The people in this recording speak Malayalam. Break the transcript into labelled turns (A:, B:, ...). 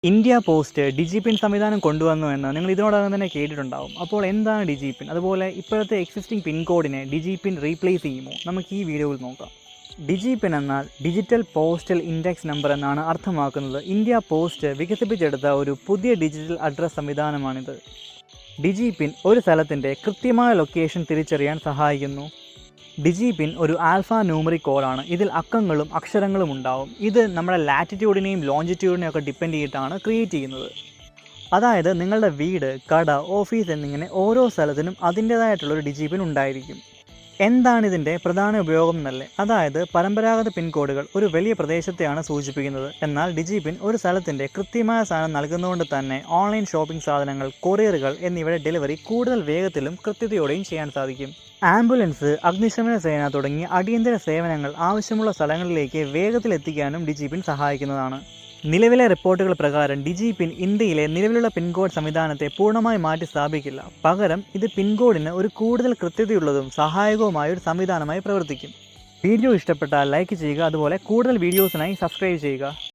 A: ഇന്ത്യ പോസ്റ്റ് ഡിജിപിൻ സംവിധാനം കൊണ്ടുവന്നു എന്ന് നിങ്ങൾ ഇതിനോടകം തന്നെ കേട്ടിട്ടുണ്ടാവും. അപ്പോൾ എന്താണ് ഡിജിപിൻ? അതുപോലെ ഇപ്പോഴത്തെ എക്സിസ്റ്റിംഗ് പിൻ കോഡിനെ ഡിജിപിൻ റീപ്ലേസ് ചെയ്യുമോ? നമുക്ക് ഈ വീഡിയോയിൽ നോക്കാം. ഡിജിപിൻ എന്നാൽ ഡിജിറ്റൽ പോസ്റ്റൽ ഇൻഡെക്സ് നമ്പർ എന്നാണ് അർത്ഥമാക്കുന്നത്. ഇന്ത്യ പോസ്റ്റ് വികസിപ്പിച്ചെടുത്ത ഒരു പുതിയ ഡിജിറ്റൽ അഡ്രസ് സംവിധാനമാണിത്. ഡിജിപിൻ ഒരു സ്ഥലത്തിൻ്റെ കൃത്യമായ ലൊക്കേഷൻ തിരിച്ചറിയാൻ സഹായിക്കുന്നു. ഡിജിപിൻ ഒരു ആൽഫ ന്യൂമറിക് കോഡാണ്. ഇതിൽ അക്കങ്ങളും അക്ഷരങ്ങളും ഉണ്ടാവും. ഇത് നമ്മുടെ ലാറ്റിറ്റ്യൂഡിനെയും ലോഞ്ചിറ്റ്യൂഡിനെയും ഒക്കെ ഡിപ്പെൻഡ് ചെയ്തിട്ടാണ് ക്രിയേറ്റ് ചെയ്യുന്നത്. അതായത് നിങ്ങളുടെ വീട്, കട, ഓഫീസ് എന്നിങ്ങനെ ഓരോ സ്ഥലത്തിനും അതിൻ്റേതായിട്ടുള്ളൊരു ഡിജിപിൻ ഉണ്ടായിരിക്കും. എന്താണിതിൻ്റെ പ്രധാന ഉപയോഗം എന്നല്ലേ? അതായത് പരമ്പരാഗത പിൻ കോഡുകൾ ഒരു വലിയ പ്രദേശത്തെയാണ് സൂചിപ്പിക്കുന്നത്. എന്നാൽ ഡിജിപിൻ ഒരു സ്ഥലത്തിൻ്റെ കൃത്യമായ സ്ഥാനം നൽകുന്നതുകൊണ്ട് തന്നെ ഓൺലൈൻ ഷോപ്പിംഗ് സാധനങ്ങൾ, കൊറിയറുകൾ എന്നിവയുടെ ഡെലിവറി കൂടുതൽ വേഗത്തിലും കൃത്യതയോടെയും ചെയ്യാൻ സാധിക്കും. ആംബുലൻസ്, അഗ്നിശമന സേന തുടങ്ങിയ അടിയന്തര സേവനങ്ങൾ ആവശ്യമുള്ള സ്ഥലങ്ങളിലേക്ക് വേഗത്തിൽ എത്തിക്കാനും ഡിജിപിൻ സഹായിക്കുന്നതാണ്. നിലവിലെ റിപ്പോർട്ടുകൾ പ്രകാരം ഡിജിപിൻ ഇന്ത്യയിലെ നിലവിലുള്ള പിൻകോഡ് സംവിധാനത്തെ പൂർണ്ണമായി മാറ്റി സ്ഥാപിക്കില്ല. പകരം ഇത് പിൻകോഡിന് ഒരു കൂടുതൽ കൃത്യതയുള്ളതും സഹായകവുമായ ഒരു സംവിധാനമായി പ്രവർത്തിക്കും. വീഡിയോ ഇഷ്ടപ്പെട്ടാൽ ലൈക്ക് ചെയ്യുക. അതുപോലെ കൂടുതൽ വീഡിയോസിനായി സബ്സ്ക്രൈബ് ചെയ്യുക.